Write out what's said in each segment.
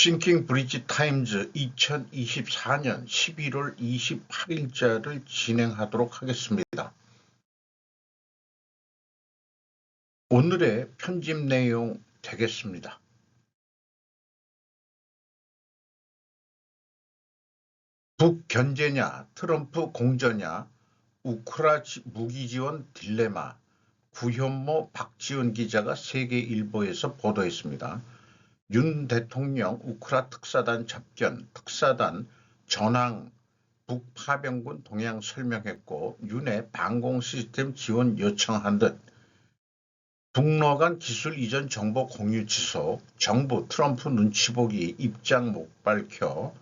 싱킹 브리지 타임즈 2024년 11월 28일자를 진행하도록 하겠습니다. 오늘의 편집 내용 되겠습니다. 북견제냐, 트럼프 공저냐, 우크라 무기 지원 딜레마, 구현모 박지원 기자가 세계일보에서 보도했습니다. 윤 대통령 우크라 특사단 접견, 특사단 전황 북파병군 동향 설명했고 윤의 방공 시스템 지원 요청한 듯 북러 간 기술 이전 정보 공유 취소, 정부 트럼프 눈치 보기 입장 못 밝혀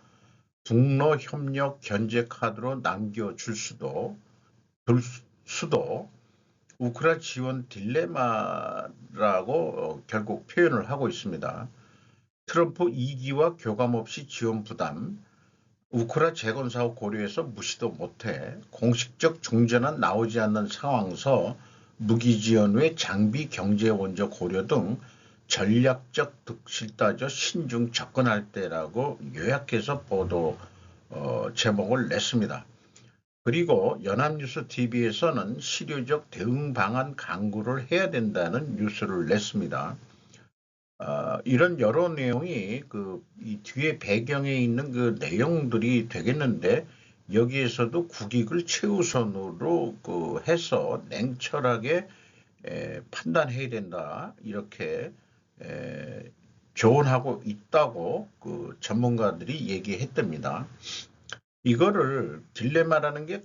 북러 협력 견제 카드로 남겨줄 수도 우크라 지원 딜레마라고 결국 표현을 하고 있습니다. 트럼프 2기와 교감 없이 지원 부담, 우크라 재건 사업 고려해서 무시도 못해 공식적 종전은 나오지 않는 상황에서 무기 지원 외 장비 경제 원조 고려 등 전략적 득실 따져 신중 접근할 때라고 요약해서 보도 제목을 냈습니다. 그리고 연합뉴스 TV에서는 실효적 대응 방안 강구를 해야 된다는 뉴스를 냈습니다. 이런 여러 내용이 이 뒤에 배경에 있는 그 내용들이 되겠는데 여기에서도 국익을 최우선으로 해서 냉철하게 판단해야 된다 이렇게 조언하고 있다고 전문가들이 얘기했답니다. 이거를 딜레마라는 게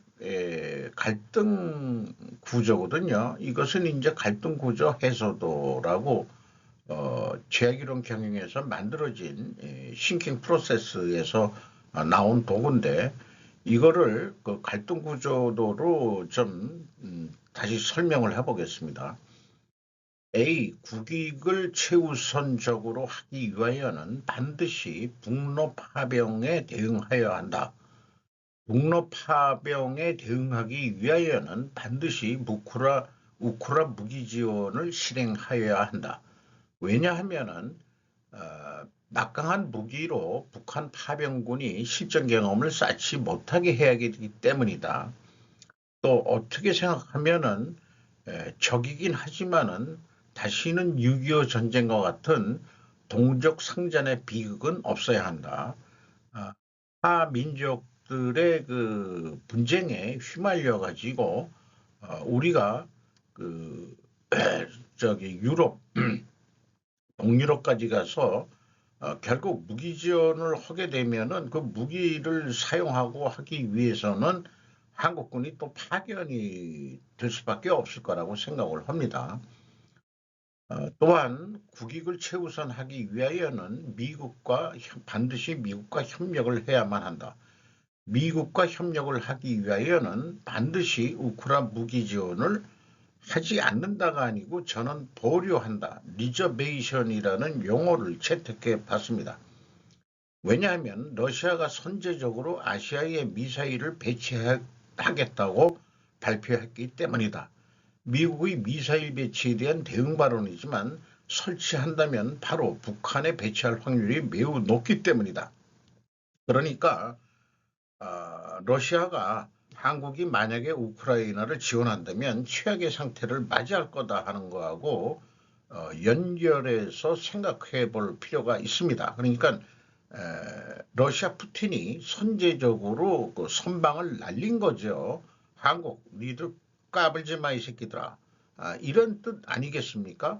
갈등 구조거든요. 이것은 이제 갈등 구조 해소도라고 제약이론 경영에서 만들어진 싱킹 프로세스에서 나온 도구인데 이거를 갈등 구조도로 좀 다시 설명을 해보겠습니다. A. 국익을 최우선적으로 하기 위하여는 반드시 북러 파병에 대응하여야 한다. 북러 파병에 대응하기 위하여는 반드시 우크라 무기 지원을 실행하여야 한다. 왜냐하면은 막강한 무기로 북한 파병군이 실전 경험을 쌓지 못하게 해야 하기 때문이다. 또 어떻게 생각하면은 적이긴 하지만은 다시는 6.25 전쟁과 같은 동족 상잔의 비극은 없어야 한다. 타민족들의 그 분쟁에 휘말려 가지고 우리가 유럽 동유럽까지 가서 결국 무기 지원을 하게 되면은 그 무기를 사용하고 하기 위해서는 한국군이 또 파견이 될 수밖에 없을 거라고 생각을 합니다. 또한 국익을 최우선하기 위하여는 반드시 미국과 협력을 해야만 한다. 미국과 협력을 하기 위하여는 반드시 우크라 무기 지원을 하지 않는다가 아니고 저는 보류한다. 리저베이션이라는 용어를 채택해 봤습니다. 왜냐하면 러시아가 선제적으로 아시아에 미사일을 배치하겠다고 발표했기 때문이다. 미국의 미사일 배치에 대한 대응 발언이지만 설치한다면 바로 북한에 배치할 확률이 매우 높기 때문이다. 그러니까 러시아가 한국이 만약에 우크라이나를 지원한다면 최악의 상태를 맞이할 거다 하는 거하고 연결해서 생각해 볼 필요가 있습니다. 그러니까 러시아 푸틴이 선제적으로 선방을 날린 거죠. 한국 니들 까불지 마 이 새끼들아. 이런 뜻 아니겠습니까?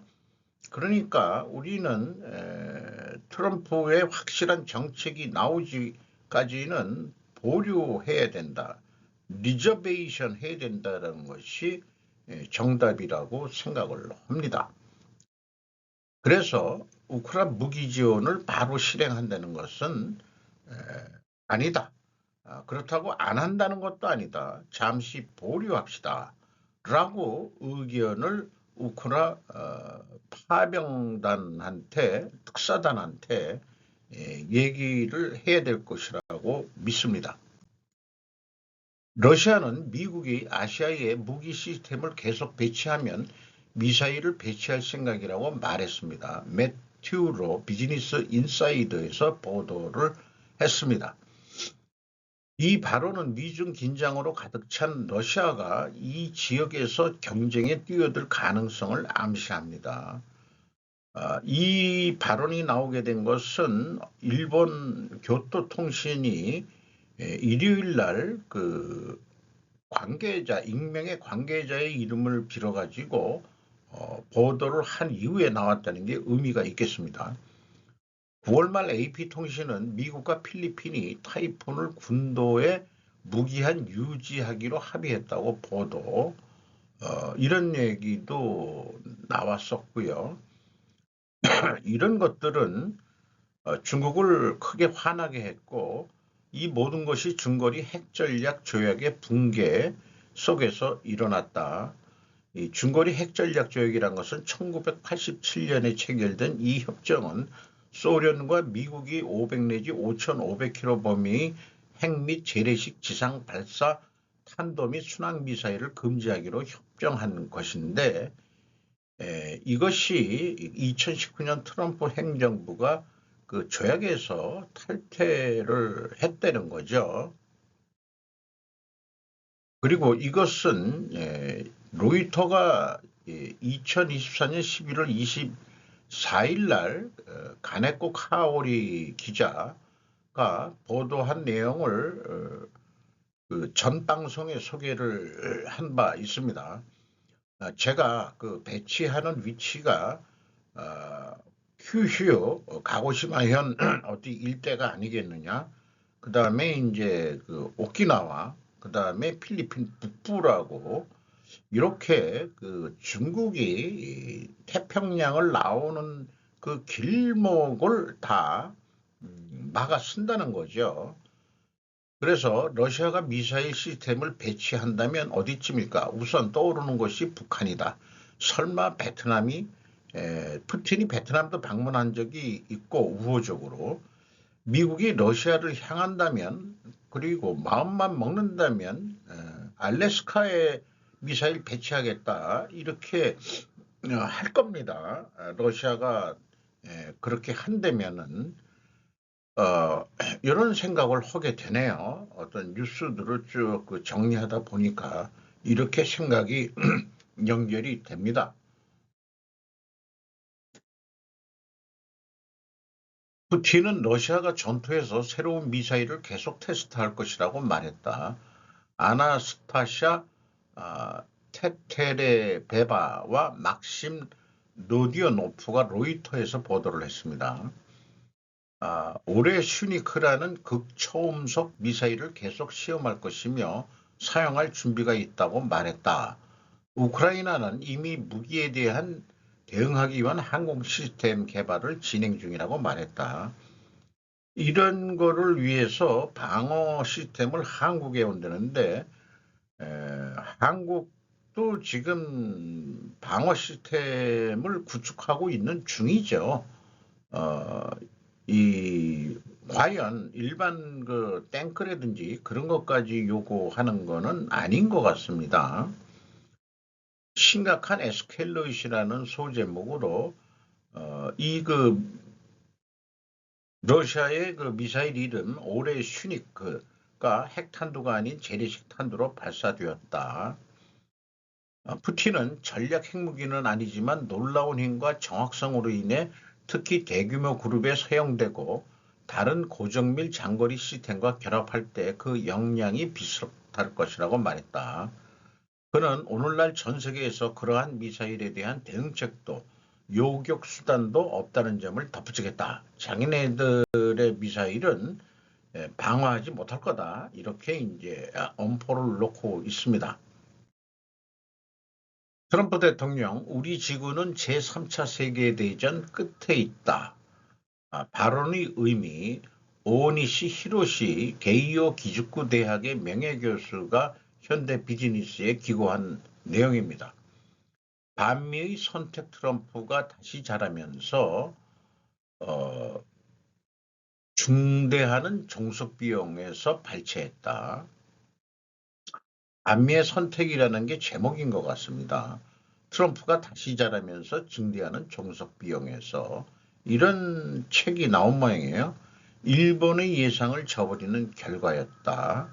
그러니까 우리는 트럼프의 확실한 정책이 나오기까지는 보류해야 된다. 리저베이션 해야 된다는 것이 정답이라고 생각을 합니다. 그래서 우크라 무기 지원을 바로 실행한다는 것은 아니다. 그렇다고 안 한다는 것도 아니다. 잠시 보류합시다. 라고 의견을 우크라 파병단한테 특사단한테 얘기를 해야 될 것이라고 믿습니다. 러시아는 미국이 아시아에 무기 시스템을 계속 배치하면 미사일을 배치할 생각이라고 말했습니다. 매튜로 비즈니스 인사이더에서 보도를 했습니다. 이 발언은 미중 긴장으로 가득 찬 러시아가 이 지역에서 경쟁에 뛰어들 가능성을 암시합니다. 이 발언이 나오게 된 것은 일본 교토통신이 일요일 날 그 익명의 관계자의 이름을 빌어가지고 보도를 한 이후에 나왔다는 게 의미가 있겠습니다. 9월 말 AP통신은 미국과 필리핀이 타이푼을 군도에 무기한 유지하기로 합의했다고 보도, 이런 얘기도 나왔었고요. 이런 것들은 중국을 크게 화나게 했고, 이 모든 것이 중거리 핵전략 조약의 붕괴 속에서 일어났다. 이 중거리 핵전략 조약이란 것은 1987년에 체결된 이 협정은 소련과 미국이 500 내지 5,500km 범위의 핵 및 재래식 지상 발사 탄도 및 순항 미사일을 금지하기로 협정한 것인데, 이것이 2019년 트럼프 행정부가 그 조약에서 탈퇴를 했다는 거죠. 그리고 이것은 로이터가 2024년 11월 24일 날 가네코 카오리 기자가 보도한 내용을 그 전 방송에 소개를 한 바 있습니다. 제가 그 배치하는 위치가 큐슈 가고시마현 어디 일대가 아니겠느냐. 그 다음에 이제 그 오키나와, 그 다음에 필리핀 북부라고 이렇게 그 중국이 태평양을 나오는 그 길목을 다 막아 쓴다는 거죠. 그래서 러시아가 미사일 시스템을 배치한다면 어디쯤일까? 우선 떠오르는 것이 북한이다. 설마 베트남이, 푸틴이 베트남도 방문한 적이 있고 우호적으로 미국이 러시아를 향한다면, 그리고 마음만 먹는다면 알래스카에 미사일 배치하겠다 이렇게 할 겁니다. 러시아가 그렇게 한다면은 이런 생각을 하게 되네요. 어떤 뉴스들을 쭉 정리하다 보니까 이렇게 생각이 연결이 됩니다. 푸틴은 러시아가 전투에서 새로운 미사일을 계속 테스트할 것이라고 말했다. 아나스타샤 테테레베바와 막심 노디오노프가 로이터에서 보도를 했습니다. 올해 슈니크라는 극초음속 미사일을 계속 시험할 것이며 사용할 준비가 있다고 말했다. 우크라이나는 이미 무기에 대한 대응하기 위한 항공 시스템 개발을 진행 중이라고 말했다. 이런 거를 위해서 방어 시스템을 한국에 온다는데 한국도 지금 방어 시스템을 구축하고 있는 중이죠. 이 과연 일반 그 탱크라든지 그런 것까지 요구하는 거는 아닌 것 같습니다. 심각한 에스켈레이션이라는 소제목으로 이 그 러시아의 그 미사일 이름 올해 슈니크가 핵탄두가 아닌 재래식 탄두로 발사되었다. 푸틴은 전략 핵무기는 아니지만 놀라운 힘과 정확성으로 인해 특히 대규모 그룹에 사용되고 다른 고정밀 장거리 시스템과 결합할 때 그 역량이 비슷할 것이라고 말했다. 그는 오늘날 전 세계에서 그러한 미사일에 대한 대응책도 요격 수단도 없다는 점을 덧붙이겠다. 자기네들의 미사일은 방어하지 못할 거다. 이렇게 이제 엄포를 놓고 있습니다. 트럼프 대통령, 우리 지구는 제3차 세계대전 끝에 있다. 발언의 의미, 오니시 히로시 게이오 기즈쿠 대학의 명예교수가 현대 비즈니스에 기고한 내용입니다. 반미의 선택 트럼프가 다시 자라면서 중대하는 종속 비용에서 발췌했다. 반미의 선택이라는 게 제목인 것 같습니다. 트럼프가 다시 자라면서 증대하는 종속 비용에서 이런 책이 나온 모양이에요. 일본의 예상을 저버리는 결과였다.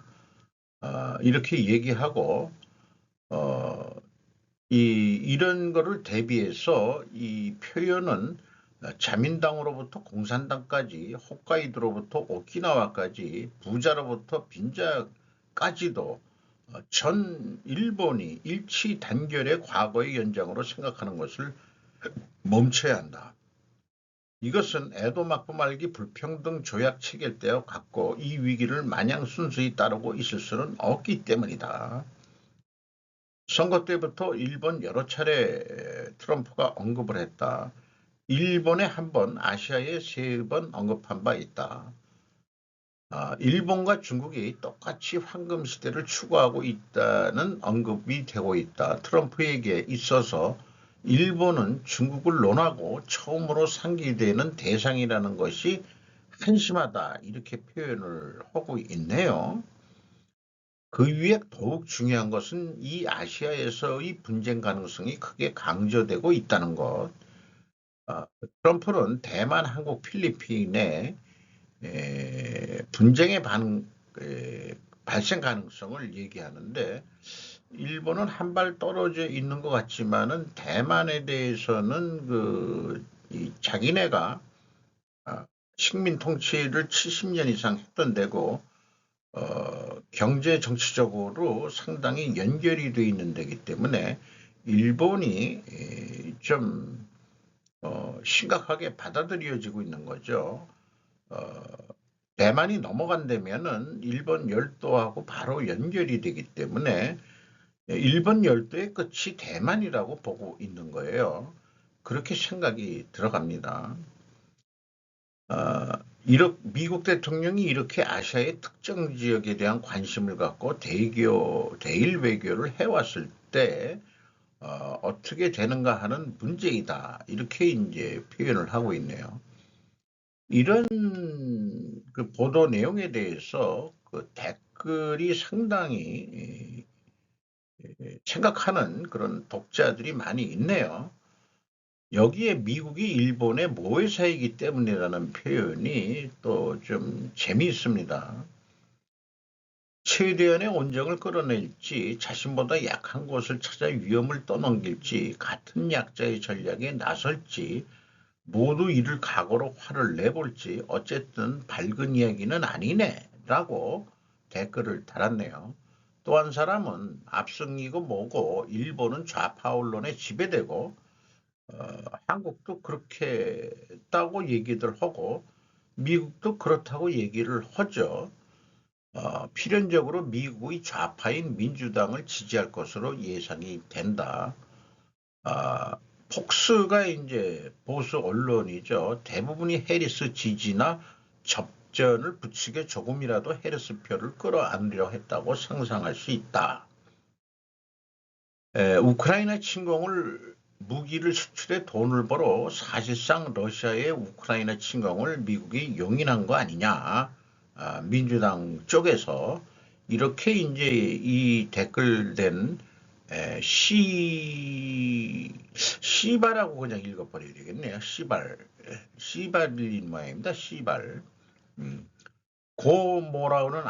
이렇게 얘기하고 어, 이런 거를 대비해서 이 표현은 자민당으로부터 공산당까지 홋카이도로부터 오키나와까지 부자로부터 빈자까지도 전 일본이 일치 단결의 과거의 연장으로 생각하는 것을 멈춰야 한다. 이것은 에도 막부 말기 불평등 조약 체결 때와 같고 이 위기를 마냥 순수히 따르고 있을 수는 없기 때문이다. 선거 때부터 일본 여러 차례 트럼프가 언급을 했다. 일본에 한 번, 아시아에 3번 언급한 바 있다. 일본과 중국이 똑같이 황금 시대를 추구하고 있다는 언급이 되고 있다. 트럼프에게 있어서 일본은 중국을 논하고 처음으로 상기되는 대상이라는 것이 한심하다. 이렇게 표현을 하고 있네요. 그 위에 더욱 중요한 것은 이 아시아에서의 분쟁 가능성이 크게 강조되고 있다는 것. 트럼프는 대만, 한국, 필리핀의 분쟁의 발생 가능성을 얘기하는데 일본은 한 발 떨어져 있는 것 같지만은 대만에 대해서는 자기네가 식민 통치를 70년 이상 했던 데고 경제 정치적으로 상당히 연결이 되어 있는 데기 때문에 일본이 좀 심각하게 받아들여지고 있는 거죠. 대만이 넘어간다면은 일본 열도하고 바로 연결이 되기 때문에 일본 열도의 끝이 대만이라고 보고 있는 거예요. 그렇게 생각이 들어갑니다. 미국 대통령이 이렇게 아시아의 특정 지역에 대한 관심을 갖고 대일 외교를 해왔을 때 어떻게 되는가 하는 문제이다. 이렇게 이제 표현을 하고 있네요. 이런 그 보도 내용에 대해서 그 댓글이 상당히 생각하는 그런 독자들이 많이 있네요. 여기에 미국이 일본의 모회사이기 때문이라는 표현이 또 좀 재미있습니다. 최대한의 온정을 끌어낼지 자신보다 약한 곳을 찾아 위험을 떠넘길지 같은 약자의 전략에 나설지 모두 이를 각오로 화를 내볼지 어쨌든 밝은 이야기는 아니네 라고 댓글을 달았네요. 또 한 사람은 압승이고 뭐고 일본은 좌파 언론에 지배되고 한국도 그렇게 했다고 얘기들 하고 미국도 그렇다고 얘기를 하죠. 필연적으로 미국의 좌파인 민주당을 지지할 것으로 예상이 된다. 폭스가 이제 보수 언론이죠. 대부분이 해리스 지지나 접전을 붙이게 조금이라도 해리스 표를 끌어안으려 했다고 상상할 수 있다. 우크라이나 침공을 무기를 수출해 돈을 벌어 사실상 러시아의 우크라이나 침공을 미국이 용인한 거 아니냐. 민주당 쪽에서 이렇게 이제 이 댓글된 시바라고 그냥 읽어버려야 되겠네요. 시발인 모양입니다. 시발. 고모라우는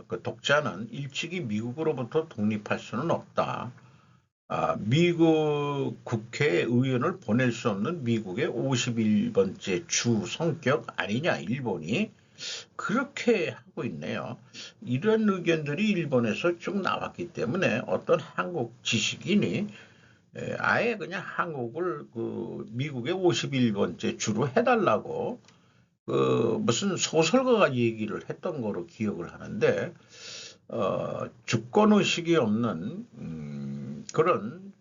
그 독자는 일찍이 미국으로부터 독립할 수는 없다. 미국 국회의원을 보낼 수 없는 미국의 51번째 주 성격 아니냐, 일본이. 그렇게 하고 있네요. 이런 의견들이 일본에서 쭉 나왔기 때문에 어떤 한국 지식인이 아예 그냥 한국을 그 미국의 51번째 주로 해달라고 무슨 소설가가 얘기를 했던 거로 기억을 하는데 주권의식이 없는 그런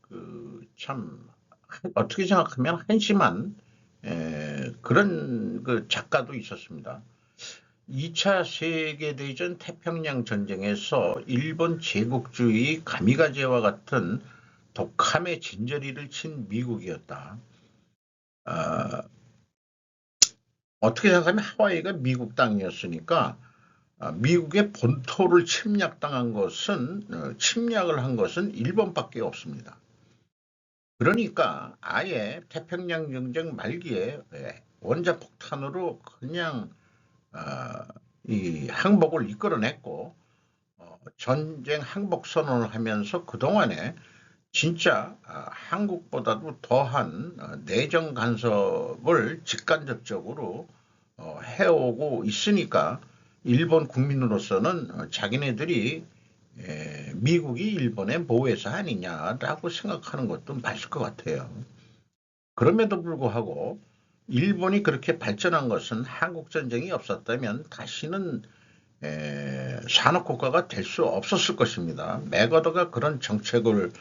참 어떻게 생각하면 한심한 그런 그 작가도 있었습니다. 2차 세계대전 태평양 전쟁에서 일본 제국주의 가미가제와 같은 독함의 진저리를 친 미국이었다. 어떻게 생각하면 하와이가 미국 땅이었으니까 미국의 본토를 침략을 한 것은 일본밖에 없습니다. 그러니까 아예 태평양 전쟁 말기에 원자폭탄으로 그냥 어, 이 항복을 이끌어냈고 전쟁 항복 선언을 하면서 그동안에 진짜 한국보다도 더한 내정 간섭을 직간접적으로 해오고 있으니까 일본 국민으로서는 자기네들이 미국이 일본의 보호해서 아니냐라고 생각하는 것도 맞을 것 같아요. 그럼에도 불구하고 일본이 그렇게 발전한 것은 한국 전쟁이 없었다면 다시는 산업국가가 될 수 없었을 것입니다. 맥어더가 그런 정책을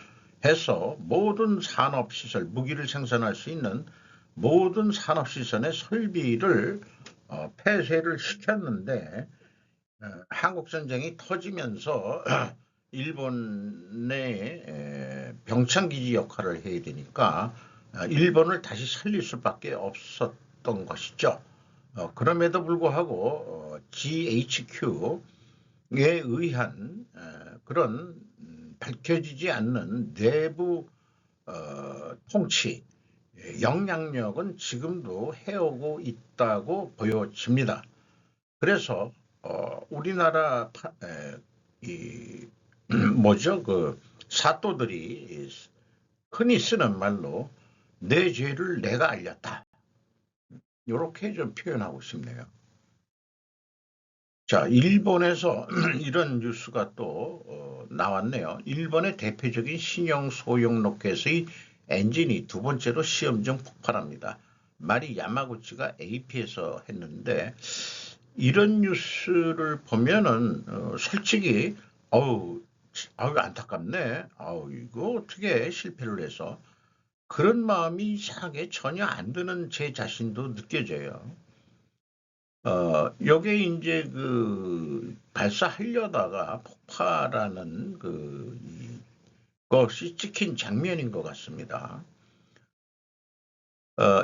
해서 모든 산업시설, 무기를 생산할 수 있는 모든 산업시설의 설비를 폐쇄를 시켰는데 한국전쟁이 터지면서 일본의 병창기지 역할을 해야 되니까 일본을 다시 살릴 수밖에 없었던 것이죠. 그럼에도 불구하고 GHQ에 의한 그런 밝혀지지 않는 내부 통치, 영향력은 지금도 해오고 있다고 보여집니다. 그래서 우리나라 이 뭐죠? 그 사또들이 흔히 쓰는 말로 내 죄를 내가 알렸다. 이렇게 좀 표현하고 싶네요. 자, 일본에서 이런 뉴스가 또 나왔네요. 일본의 대표적인 신형 소형 로켓의 엔진이 두 번째로 시험 중 폭발합니다. 말이 야마구치가 AP에서 했는데 이런 뉴스를 보면은 솔직히 아우 안타깝네. 아우 이거 어떻게 실패를 해서 그런 마음이 이상하게 전혀 안 드는 제 자신도 느껴져요. 요게 이제 그 발사하려다가 폭발하는 것이 찍힌 장면인 것 같습니다.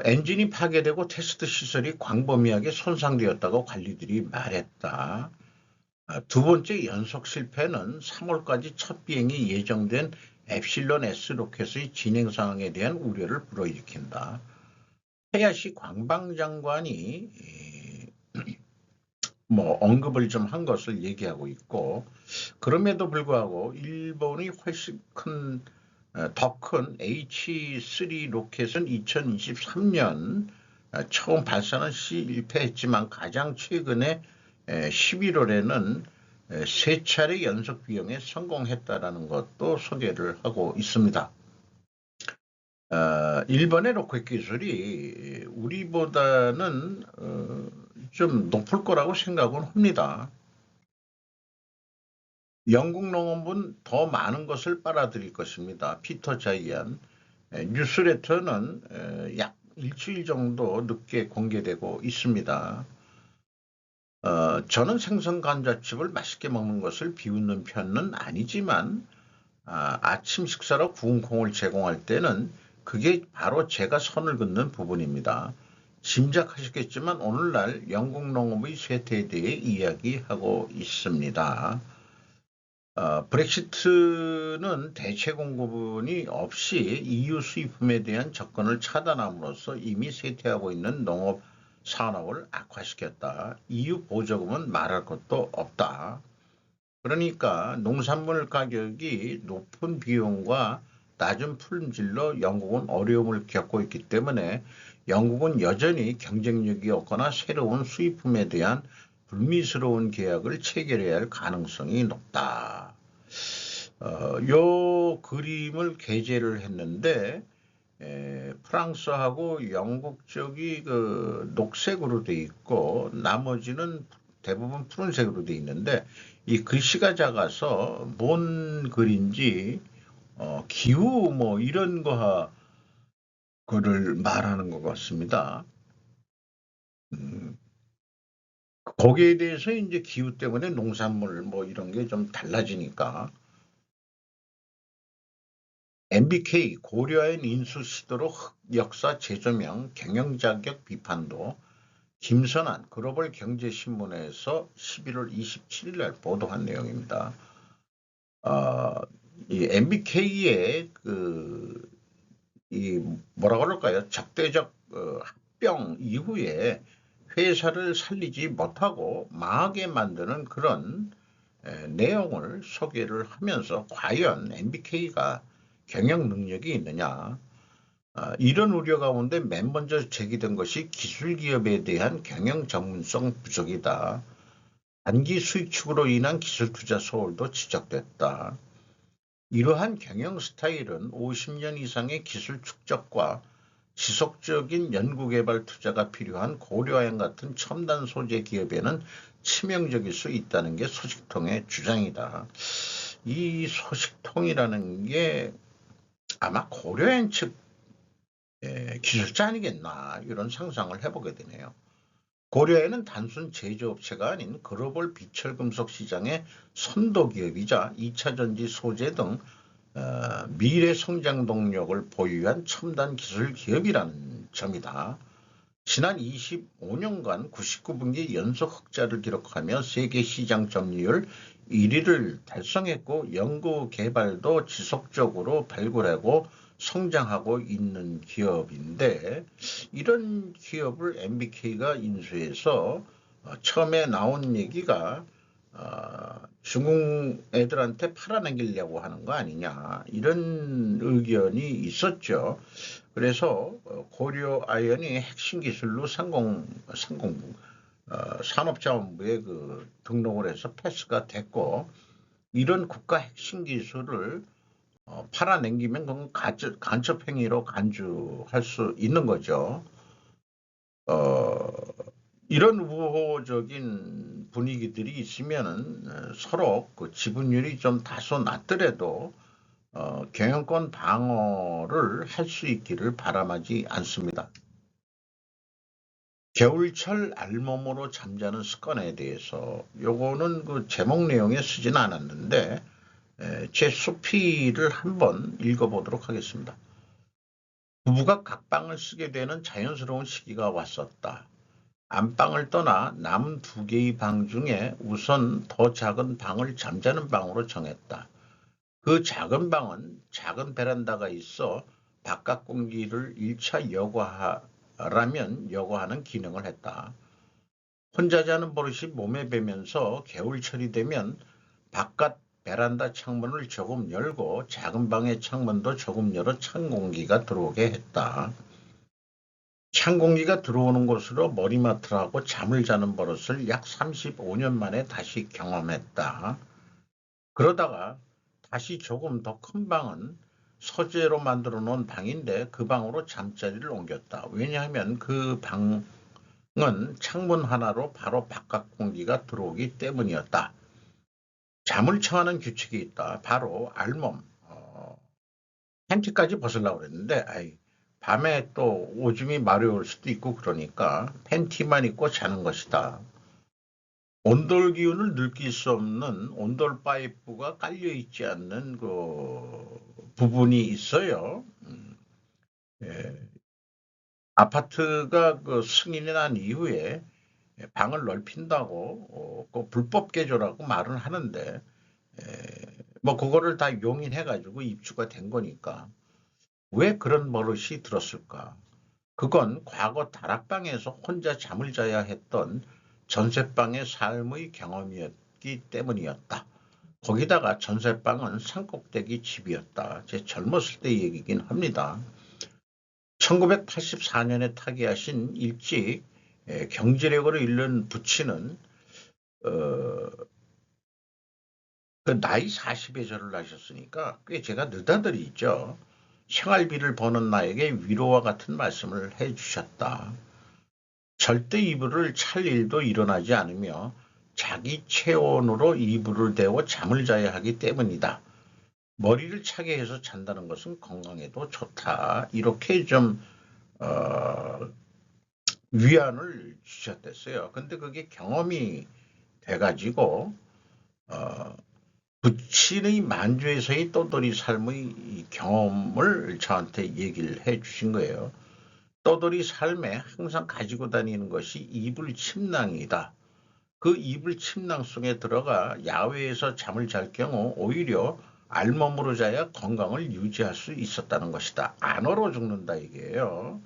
엔진이 파괴되고 테스트 시설이 광범위하게 손상되었다고 관리들이 말했다. 두 번째 연속 실패는 3월까지 첫 비행이 예정된 엡실론 S 로켓의 진행 상황에 대한 우려를 불어일으킨다. 하야시 관방장관이 뭐 언급을 좀 한 것을 얘기하고 있고 그럼에도 불구하고 일본이 훨씬 더 큰 H3 로켓은 2023년 처음 발사는 실패했지만 가장 최근에 11월에는 세 차례 연속 비행에 성공했다라는 것도 소개를 하고 있습니다. 일본의 로켓 기술이 우리보다는 좀 높을 거라고 생각은 합니다. 영국 농업은 더 많은 것을 빨아들일 것입니다. 피터 자이안 뉴스레터는 약 일주일 정도 늦게 공개되고 있습니다. 저는 생선 감자칩을 맛있게 먹는 것을 비웃는 편은 아니지만 아침 식사로 구운 콩을 제공할 때는 그게 바로 제가 선을 긋는 부분입니다. 짐작하셨겠지만 오늘날 영국 농업의 쇠퇴에 대해 이야기하고 있습니다. 브렉시트는 대체 공급원이 없이 EU 수입품에 대한 접근을 차단함으로써 이미 쇠퇴하고 있는 농업 산업을 악화시켰다. EU 보조금은 말할 것도 없다. 그러니까 농산물 가격이 높은 비용과 낮은 품질로 영국은 어려움을 겪고 있기 때문에 영국은 여전히 경쟁력이 없거나 새로운 수입품에 대한 불미스러운 계약을 체결해야 할 가능성이 높다. 요 그림을 게재를 했는데 프랑스하고 영국 쪽이 그 녹색으로 돼 있고 나머지는 대부분 푸른색으로 돼 있는데 이 글씨가 작아서 뭔 글인지 기후 뭐 이런 거를 말하는 것 같습니다. 거기에 대해서 이제 기후 때문에 농산물 뭐 이런 게 좀 달라지니까 MBK 고려인 인수 시도로 역사 재조명 경영 자격 비판도 김선한 글로벌 경제신문에서 11월 27일 날 보도한 내용입니다. 이 MBK의 그 이 뭐라 그럴까요? 적대적 합병 이후에 회사를 살리지 못하고 망하게 만드는 그런 내용을 소개를 하면서 과연 MBK가 경영 능력이 있느냐. 이런 우려 가운데 맨 먼저 제기된 것이 기술기업에 대한 경영 전문성 부족이다. 단기 수익 추구로 인한 기술 투자 소홀도 지적됐다. 이러한 경영 스타일은 50년 이상의 기술 축적과 지속적인 연구개발 투자가 필요한 고려아연 같은 첨단 소재 기업에는 치명적일 수 있다는 게 소식통의 주장이다. 이 소식통이라는 게 아마 고려아연 측 기술자 아니겠나 이런 상상을 해보게 되네요. 고려아연은 단순 제조업체가 아닌 글로벌 비철금속 시장의 선도기업이자 2차전지 소재 등 미래 성장 동력을 보유한 첨단 기술 기업이라는 점이다. 지난 25년간 99분기 연속 흑자를 기록하며 세계 시장 점유율 1위를 달성했고 연구 개발도 지속적으로 발굴하고 성장하고 있는 기업인데 이런 기업을 MBK가 인수해서 처음에 나온 얘기가 중국 애들한테 팔아넘기려고 하는 거 아니냐 이런 의견이 있었죠. 그래서 고려아연이 핵심 기술로 산업자원부에 등록을 해서 패스가 됐고 이런 국가 핵심 기술을 팔아넘기면 그건 간첩행위로 간주할 수 있는 거죠. 이런 우호적인 분위기들이 있으면은 서로 그 지분율이 좀 다소 낮더라도 경영권 방어를 할 수 있기를 바람하지 않습니다. 겨울철 알몸으로 잠자는 습관에 대해서 요거는 그 제목 내용에 쓰진 않았는데 제 수필을 한번 읽어보도록 하겠습니다. 부부가 각방을 쓰게 되는 자연스러운 시기가 왔었다. 안방을 떠나 남은 2개의 방 중에 우선 더 작은 방을 잠자는 방으로 정했다. 그 작은 방은 작은 베란다가 있어 바깥 공기를 1차 여과하는 기능을 했다. 혼자 자는 버릇이 몸에 배면서 겨울철이 되면 바깥 베란다 창문을 조금 열고 작은 방의 창문도 조금 열어 찬 공기가 들어오게 했다. 찬 공기가 들어오는 곳으로 머리맡을 하고 잠을 자는 버릇을 약 35년 만에 다시 경험했다. 그러다가 다시 조금 더 큰 방은 서재로 만들어 놓은 방인데 그 방으로 잠자리를 옮겼다. 왜냐하면 그 방은 창문 하나로 바로 바깥 공기가 들어오기 때문이었다. 잠을 청하는 규칙이 있다. 바로 알몸. 팬티까지 벗으려고 그랬는데 밤에 또 오줌이 마려울 수도 있고 그러니까 팬티만 입고 자는 것이다. 온돌 기운을 느낄 수 없는 온돌 파이프가 깔려 있지 않는 그 부분이 있어요. 예. 아파트가 그 승인이 난 이후에 방을 넓힌다고 그 불법 개조라고 말은 하는데 뭐 그거를 다 용인해가지고 입주가 된 거니까 왜 그런 버릇이 들었을까? 그건 과거 다락방에서 혼자 잠을 자야 했던 전셋방의 삶의 경험이었기 때문이었다. 거기다가 전셋방은 산꼭대기 집이었다. 제 젊었을 때 얘기긴 합니다. 1984년에 타계하신 일찍 경제력으로 잃는 부친은 그 나이 40에 절을 하셨으니까 꽤 제가 느다들이죠. 생활비를 버는 나에게 위로와 같은 말씀을 해주셨다. 절대 이불을 찰 일도 일어나지 않으며 자기 체온으로 이불을 대고 잠을 자야 하기 때문이다. 머리를 차게 해서 잔다는 것은 건강에도 좋다. 이렇게 좀 위안을 주셨댔어요. 근데 그게 경험이 돼가지고 부친의 만주에서의 떠돌이 삶의 경험을 저한테 얘기를 해 주신 거예요. 떠돌이 삶에 항상 가지고 다니는 것이 이불 침낭이다. 그 이불 침낭 속에 들어가 야외에서 잠을 잘 경우 오히려 알몸으로 자야 건강을 유지할 수 있었다는 것이다. 안 얼어 죽는다 이게요.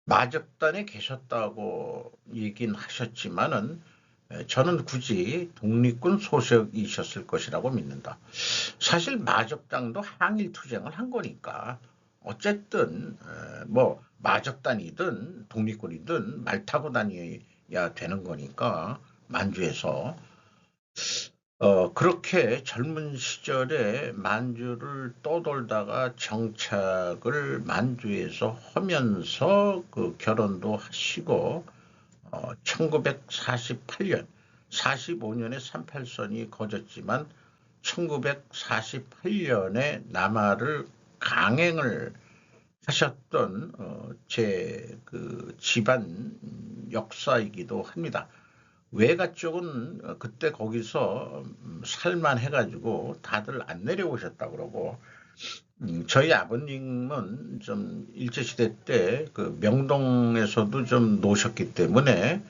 마적단에 계셨다고 얘기는 하셨지만은 저는 굳이 독립군 소속이셨을 것이라고 믿는다. 사실 마적당도 항일 투쟁을 한 거니까 어쨌든 뭐 마적단이든 독립군이든 말 타고 다녀야 되는 거니까 만주에서 그렇게 젊은 시절에 만주를 떠돌다가 정착을 만주에서 하면서 그 결혼도 하시고 1948년 45년에 38선이 거졌지만 1948년에 남하를 강행을 하셨던 제 그 집안 역사이기도 합니다. 외가 쪽은 그때 거기서 살만 해가지고 다들 안 내려오셨다 그러고 저희 아버님은 좀 일제시대 때 그 명동에서도 좀 노셨기 때문에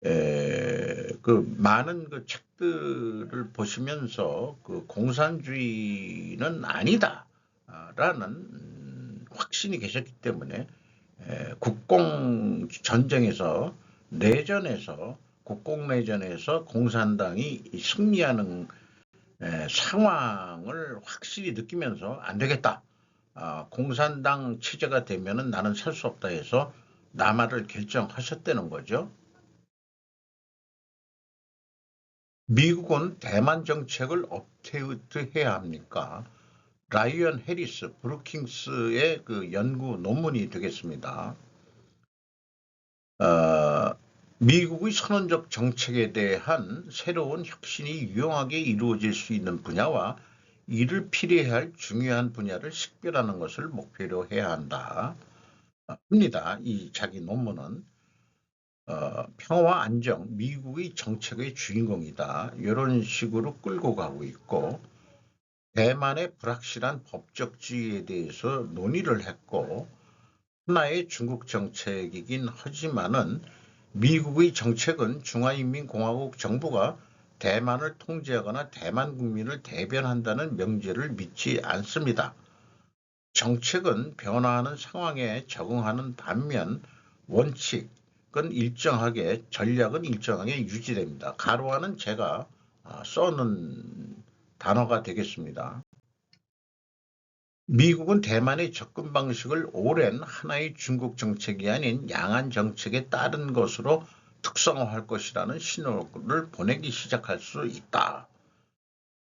그 많은 그 책들을 보시면서 그 공산주의는 아니다라는 확신이 계셨기 때문에 국공 전쟁에서 내전에서 국공내전에서 공산당이 승리하는 상황을 확실히 느끼면서 안 되겠다. 공산당 체제가 되면은 나는 살 수 없다 해서 남하를 결정하셨다는 거죠. 미국은 대만 정책을 업데이트해야 합니까? 라이언 해리스 브루킹스의 그 연구 논문이 되겠습니다. 미국의 선언적 정책에 대한 새로운 혁신이 유용하게 이루어질 수 있는 분야와 이를 필요할 중요한 분야를 식별하는 것을 목표로 해야 한다. 합니다. 이 자기 논문은 평화와 안정, 미국의 정책의 주인공이다. 이런 식으로 끌고 가고 있고 대만의 불확실한 법적주의에 대해서 논의를 했고 하나의 중국 정책이긴 하지만은 미국의 정책은 중화인민공화국 정부가 대만을 통제하거나 대만 국민을 대변한다는 명제를 믿지 않습니다. 정책은 변화하는 상황에 적응하는 반면 원칙은 일정하게 전략은 일정하게 유지됩니다. 가로하는 제가 써놓은 단어가 되겠습니다. 미국은 대만의 접근 방식을 오랜 하나의 중국 정책이 아닌 양안 정책에 따른 것으로 특성화할 것이라는 신호를 보내기 시작할 수 있다.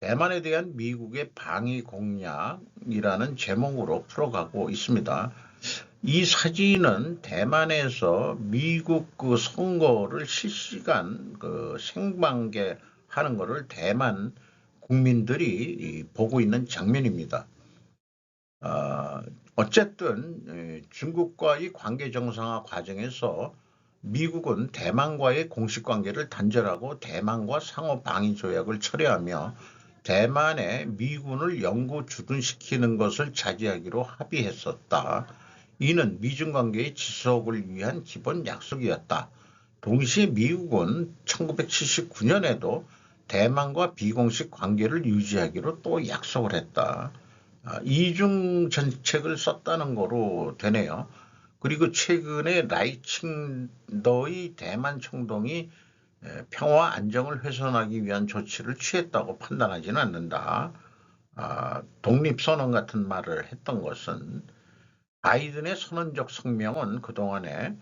대만에 대한 미국의 방위 공약이라는 제목으로 풀어가고 있습니다. 이 사진은 대만에서 미국 그 선거를 실시간 그 생방송하는 것을 대만 국민들이 보고 있는 장면입니다. 어쨌든 중국과의 관계 정상화 과정에서 미국은 대만과의 공식 관계를 단절하고 대만과 상호 방위 조약을 철회하며 대만에 미군을 영구 주둔시키는 것을 자제하기로 합의했었다. 이는 미중 관계의 지속을 위한 기본 약속이었다. 동시에 미국은 1979년에도 대만과 비공식 관계를 유지하기로 또 약속을 했다. 이중 정책을 썼다는 거로 되네요. 그리고 최근에 라이칭더의 대만 총동이 평화 안정을 훼손하기 위한 조치를 취했다고 판단하지는 않는다. 독립선언 같은 말을 했던 것은 바이든의 선언적 성명은 그동안에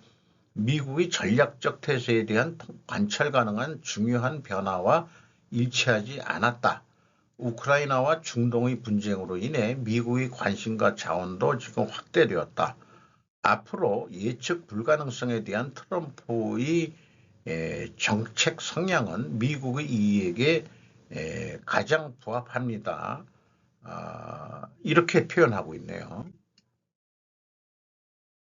미국의 전략적 태세에 대한 관찰 가능한 중요한 변화와 일치하지 않았다. 우크라이나와 중동의 분쟁으로 인해 미국의 관심과 자원도 지금 확대되었다. 앞으로 예측 불가능성에 대한 트럼프의 정책 성향은 미국의 이익에 가장 부합합니다. 이렇게 표현하고 있네요.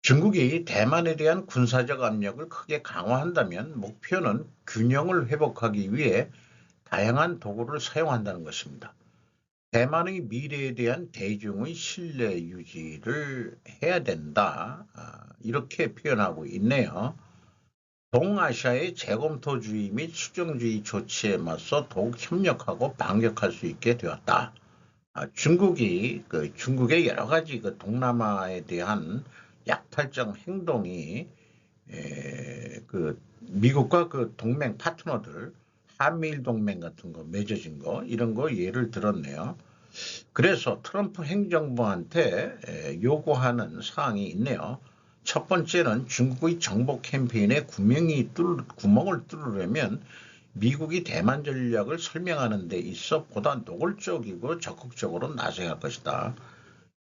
중국이 대만에 대한 군사적 압력을 크게 강화한다면 목표는 균형을 회복하기 위해 다양한 도구를 사용한다는 것입니다. 대만의 미래에 대한 대중의 신뢰 유지를 해야 된다. 이렇게 표현하고 있네요. 동아시아의 재검토주의 및 수정주의 조치에 맞서 더욱 협력하고 반격할 수 있게 되었다. 중국의 여러 가지 그 동남아에 대한 약탈적 행동이 그 미국과 그 동맹 파트너들 한미일 동맹 같은 거 맺어진 거 이런 거 예를 들었네요. 그래서 트럼프 행정부한테 요구하는 사항이 있네요. 첫 번째는 중국의 정보 캠페인에 구멍을 뚫으려면 미국이 대만 전략을 설명하는 데 있어 보다 노골적이고 적극적으로 나서야 할 것이다.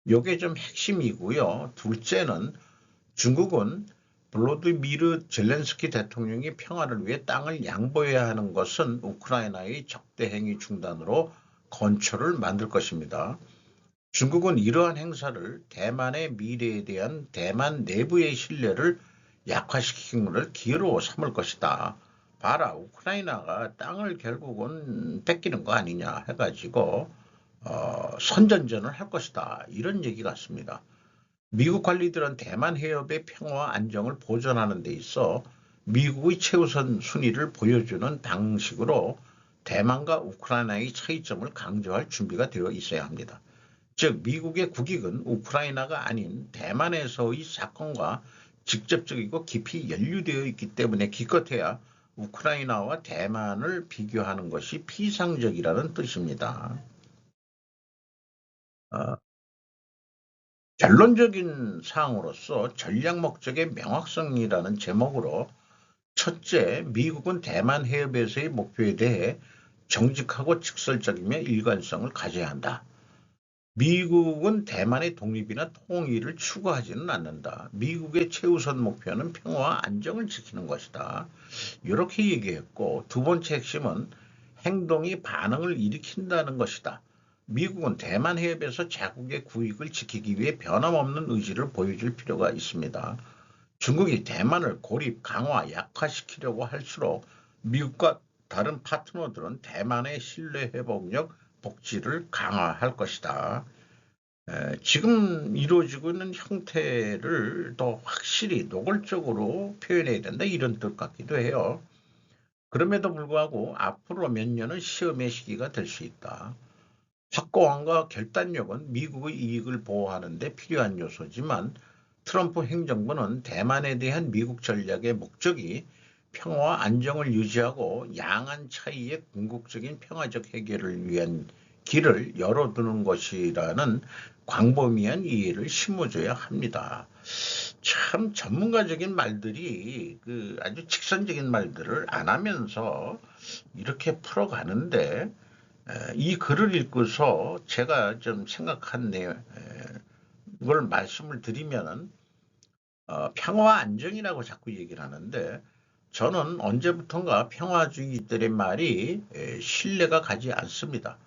이게 좀 핵심이고요. 둘째는 중국은 블로드미르 젤렌스키 대통령이 평화를 위해 땅을 양보해야 하는 것은 우크라이나의 적대 행위 중단으로 건초를 만들 것입니다. 중국은 이러한 행사를 대만의 미래에 대한 대만 내부의 신뢰를 약화시키는 것을 기회로 삼을 것이다. 봐라, 우크라이나가 땅을 결국은 뺏기는 거 아니냐 해가지고 선전전을 할 것이다. 이런 얘기 같습니다. 미국 관리들은 대만 해협의 평화와 안정을 보존하는 데 있어 미국의 최우선 순위를 보여주는 방식으로 대만과 우크라이나의 차이점을 강조할 준비가 되어 있어야 합니다. 즉 미국의 국익은 우크라이나가 아닌 대만에서의 사건과 직접적이고 깊이 연루되어 있기 때문에 기껏해야 우크라이나와 대만을 비교하는 것이 피상적이라는 뜻입니다. 어, 결론적인 사항으로서 전략 목적의 명확성이라는 제목으로 첫째, 미국은 대만 해협에서의 목표에 대해 정직하고 직설적이며 일관성을 가져야 한다. 미국은 대만의 독립이나 통일을 추구하지는 않는다. 미국의 최우선 목표는 평화와 안정을 지키는 것이다. 이렇게 얘기했고 두 번째 핵심은 행동이 반응을 일으킨다는 것이다. 미국은 대만 해협에서 자국의 국익을 지키기 위해 변함없는 의지를 보여줄 필요가 있습니다. 중국이 대만을 고립, 강화, 약화시키려고 할수록 미국과 다른 파트너들은 대만의 신뢰 회복력, 복지를 강화할 것이다. 지금 이루어지고 있는 형태를 더 확실히 노골적으로 표현해야 된다 이런 뜻 같기도 해요. 그럼에도 불구하고 앞으로 몇 년은 시험의 시기가 될 수 있다. 확고함과 결단력은 미국의 이익을 보호하는 데 필요한 요소지만 트럼프 행정부는 대만에 대한 미국 전략의 목적이 평화와 안정을 유지하고 양안 차이의 궁극적인 평화적 해결을 위한 길을 열어두는 것이라는 광범위한 이해를 심어줘야 합니다. 참 전문가적인 말들이 아주 직선적인 말들을 안 하면서 이렇게 풀어가는데 이 글을 읽고서 제가 좀 생각한 걸 말씀을 드리면은 평화와 안정이라고 자꾸 얘기를 하는데 저는 언제부턴가 평화주의들의 말이 신뢰가 가지 않습니다.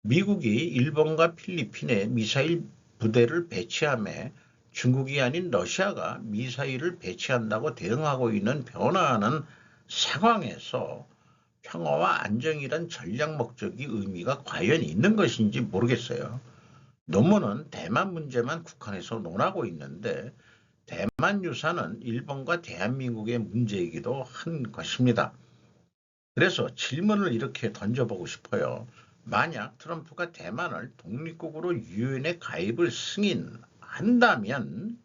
미국이 일본과 필리핀에 미사일 부대를 배치함에 중국이 아닌 러시아가 미사일을 배치한다고 대응하고 있는 변화하는 상황에서 평화와 안정이란 전략 목적이 의미가 과연 있는 것인지 모르겠어요. 논문은 대만 문제만 국한해서 논하고 있는데 대만 유사는 일본과 대한민국의 문제이기도 한 것입니다. 그래서 질문을 이렇게 던져보고 싶어요. 만약 트럼프가 대만을 독립국으로 유엔에 가입을 승인한다면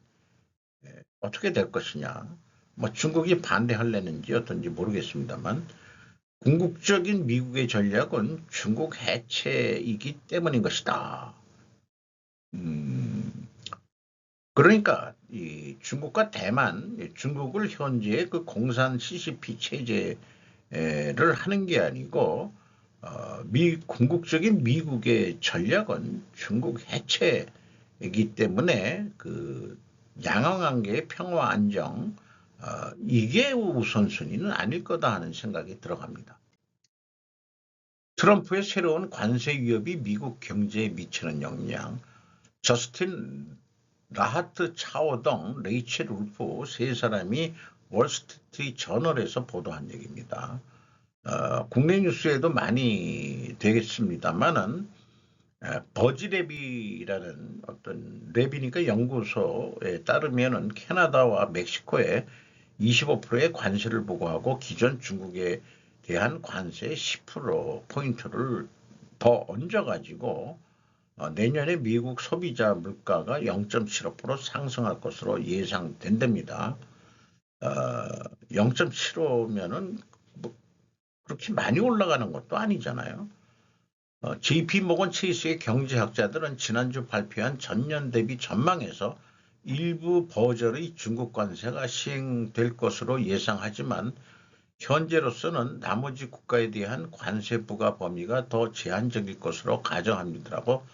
어떻게 될 것이냐. 뭐 중국이 반대할래는지 어떤지 모르겠습니다만 궁극적인 미국의 전략은 중국 해체이기 때문인 것이다. 그러니까 이 중국과 대만, 중국을 현재의 그 공산 CCP 체제를 하는 게 아니고 궁극적인 미국의 전략은 중국 해체이기 때문에 그 양강관계의 평화 안정 이게 우선순위는 아닐 거다 하는 생각이 들어갑니다. 트럼프의 새로운 관세 위협이 미국 경제에 미치는 영향, 저스틴 라하트 차오덩, 레이첼 울프 세 사람이 월스트리트 저널에서 보도한 얘기입니다. 국내 뉴스에도 많이 되겠습니다만은 버지랩이라는 어떤 랩이니까 연구소에 따르면은 캐나다와 멕시코에 25%의 관세를 부과하고 기존 중국에 대한 관세 10%포인트를 더 얹어가지고 내년에 미국 소비자 물가가 0.75% 상승할 것으로 예상된답니다. 0.75면은 뭐 그렇게 많이 올라가는 것도 아니잖아요. JP모건 체이스의 경제학자들은 지난주 발표한 전년 대비 전망에서 일부 버전의 중국 관세가 시행될 것으로 예상하지만 현재로서는 나머지 국가에 대한 관세 부과 범위가 더 제한적일 것으로 가정합니다라고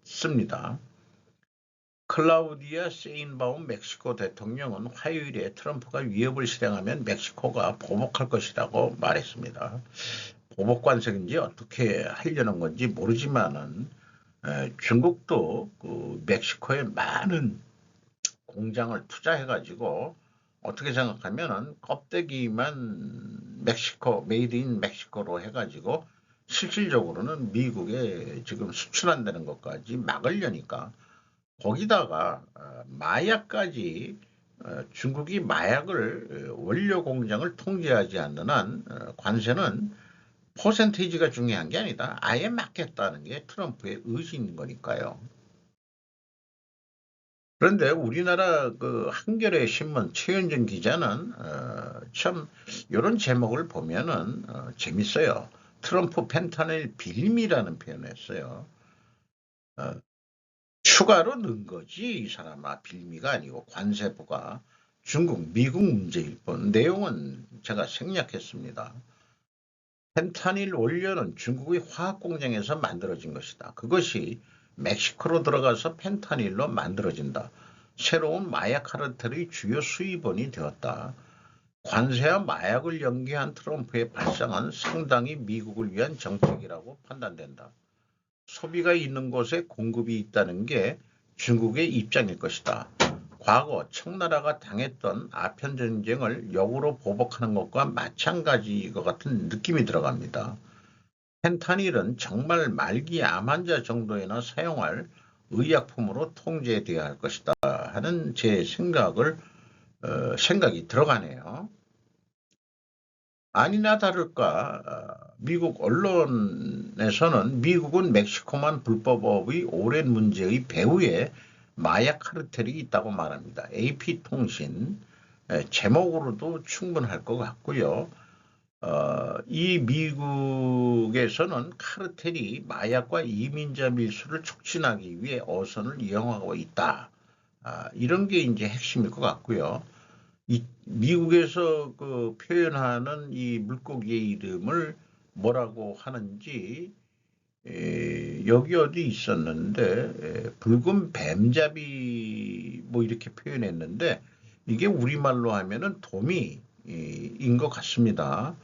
썼습니다. 클라우디아 세인바움 멕시코 대통령은 화요일에 트럼프가 위협을 실행하면 멕시코가 보복할 것이라고 말했습니다. 보복 관세인지 어떻게 하려는 건지 모르지만은 중국도 그 멕시코에 많은 공장을 투자해가지고 어떻게 생각하면은 껍데기만 멕시코 메이드 인 멕시코로 해가지고 실질적으로는 미국에 지금 수출한다는 것까지 막으려니까 거기다가 마약까지 중국이 마약을 원료 공장을 통제하지 않는 한 관세는 퍼센테이지가 중요한 게 아니다. 아예 막겠다는 게 트럼프의 의지인 거니까요. 그런데 우리나라 그 한겨레 신문 최현정 기자는 참 이런 제목을 보면은 재밌어요. 트럼프 펜타닐 빌미라는 표현을 했어요. 추가로 넣은 거지 이 사람아 빌미가 아니고 관세부가 중국, 미국 문제일 뿐 내용은 제가 생략했습니다. 펜타닐 원료는 중국의 화학 공장에서 만들어진 것이다. 그것이 멕시코로 들어가서 펜타닐로 만들어진다. 새로운 마약 카르텔의 주요 수입원이 되었다. 관세와 마약을 연계한 트럼프의 발상은 상당히 미국을 위한 정책이라고 판단된다. 소비가 있는 곳에 공급이 있다는 게 중국의 입장일 것이다. 과거 청나라가 당했던 아편 전쟁을 역으로 보복하는 것과 마찬가지인 것 같은 느낌이 들어갑니다. 펜타닐은 정말 말기 암 환자 정도에나 사용할 의약품으로 통제되어야 할 것이다 하는 제 생각이 들어가네요. 아니나 다를까 미국 언론에서는 미국은 멕시코만 불법업의 오랜 문제의 배후에 마약 카르텔이 있다고 말합니다. AP통신 제목으로도 충분할 것 같고요. 이 미국에서는 카르텔이 마약과 이민자 밀수를 촉진하기 위해 어선을 이용하고 있다. 이런 게 이제 핵심일 것 같고요. 이 미국에서 그 표현하는 이 물고기의 이름을 뭐라고 하는지 여기 어디 있었는데 붉은 뱀잡이 뭐 이렇게 표현했는데 이게 우리말로 하면은 도미인 것 같습니다.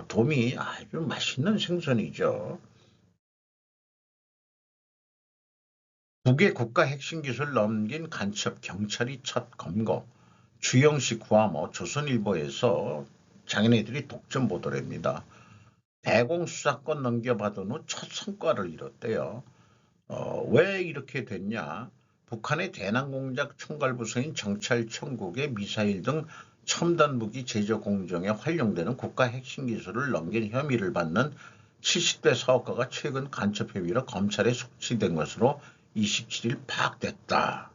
도미 아주 맛있는 생선이죠. 북의 국가 핵심 기술 넘긴 간첩 경찰이 첫 검거. 주영식 구하모 조선일보에서 자기네들이 독점 보도를 합니다. 대공 수사권 넘겨받은 후 첫 성과를 이뤘대요. 왜 이렇게 됐냐? 북한의 대남 공작 총괄부서인 정찰청국의 미사일 등 첨단 무기 제조 공정에 활용되는 국가 핵심 기술을 넘긴 혐의를 받는 70대 사업가가 최근 간첩 혐의로 검찰에 속치된 것으로 27일 파악됐다.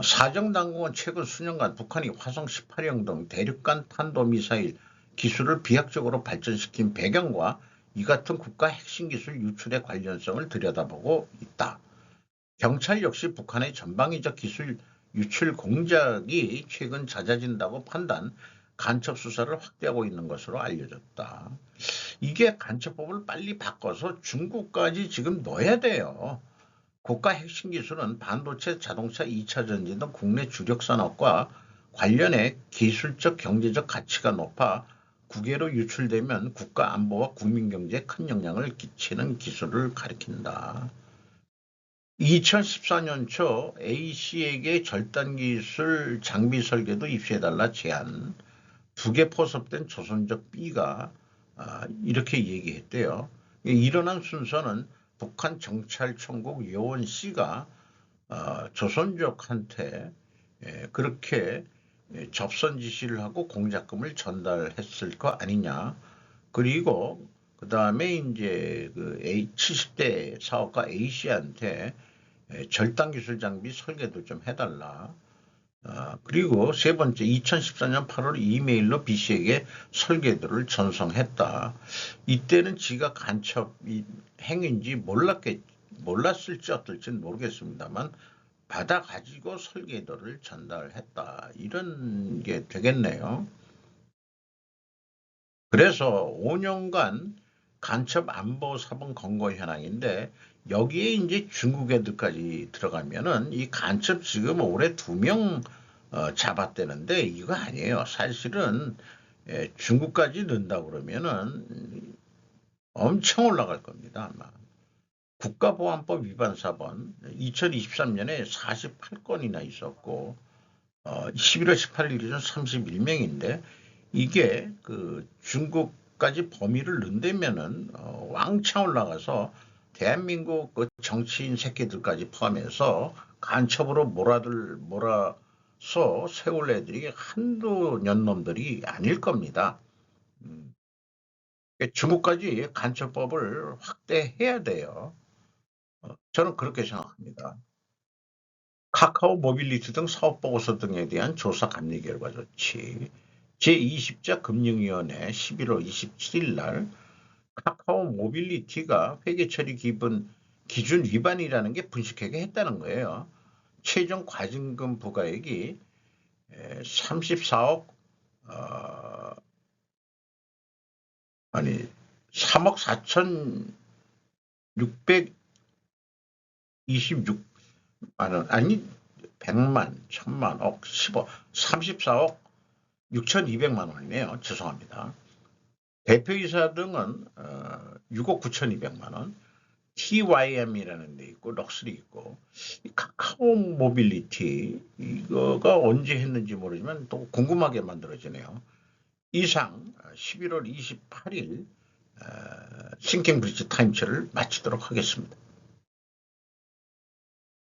사정당국은 최근 수년간 북한이 화성 18형 등 대륙간 탄도미사일 기술을 비약적으로 발전시킨 배경과 이 같은 국가 핵심 기술 유출의 관련성을 들여다보고 있다. 경찰 역시 북한의 전방위적 기술 유출 공작이 최근 잦아진다고 판단, 간첩 수사를 확대하고 있는 것으로 알려졌다. 이게 간첩법을 빨리 바꿔서 중국까지 지금 넣어야 돼요. 국가 핵심 기술은 반도체, 자동차, 2차 전지 등 국내 주력 산업과 관련해 기술적, 경제적 가치가 높아 국외로 유출되면 국가 안보와 국민 경제에 큰 영향을 끼치는 기술을 가리킨다. 2014년 초 A씨에게 절단 기술 장비 설계도 입수해달라 제안. 북에 포섭된 조선족 B가 이렇게 얘기했대요. 일어난 순서는 북한 정찰총국 요원 C가 조선족한테 그렇게 접선 지시를 하고 공작금을 전달했을 거 아니냐. 그리고 그 다음에 이제 그 70대 사업가 A씨한테 절단 기술 장비 설계도 좀 해달라. 그리고 세 번째, 2014년 8월 이메일로 B씨에게 설계도를 전송했다. 이때는 지가 간첩 행위인지 몰랐을지 어떨지는 모르겠습니다만 받아가지고 설계도를 전달했다. 이런 게 되겠네요. 그래서 5년간 간첩 안보 사본 검거 현황인데 여기에 이제 중국 애들까지 들어가면은 이 간첩 지금 올해 2명 잡았대는데 이거 아니에요. 사실은 중국까지 넣는다 그러면은 엄청 올라갈 겁니다. 아마. 국가보안법 위반 사건 2023년에 48건이나 있었고 11월 18일 기준 31명인데 이게 그 중국까지 범위를 넣는다면은 왕창 올라가서 대한민국 그 정치인 새끼들까지 포함해서 간첩으로 몰아서 세울 애들이 한두 년놈들이 아닐 겁니다. 중국까지 간첩법을 확대해야 돼요. 저는 그렇게 생각합니다. 카카오 모빌리티 등 사업 보고서 등에 대한 조사 감리 결과 조치. 제20자 금융위원회 11월 27일 날 카카오 모빌리티가 회계 처리 기준 위반이라는 게 분식회계 했다는 거예요. 최종 과징금 부과액이 34억 아니 3억 4,626만 원 아니 100만, 1000만, 억, 10억, 34억 6,200만 원이네요. 죄송합니다. 대표이사 등은 6억 9,200만 원, TYM이라는 데 있고 럭스리 있고 카카오 모빌리티 이거가 언제 했는지 모르지만 또 궁금하게 만들어지네요. 이상 11월 28일 싱킹 브리지 타임츠를 마치도록 하겠습니다.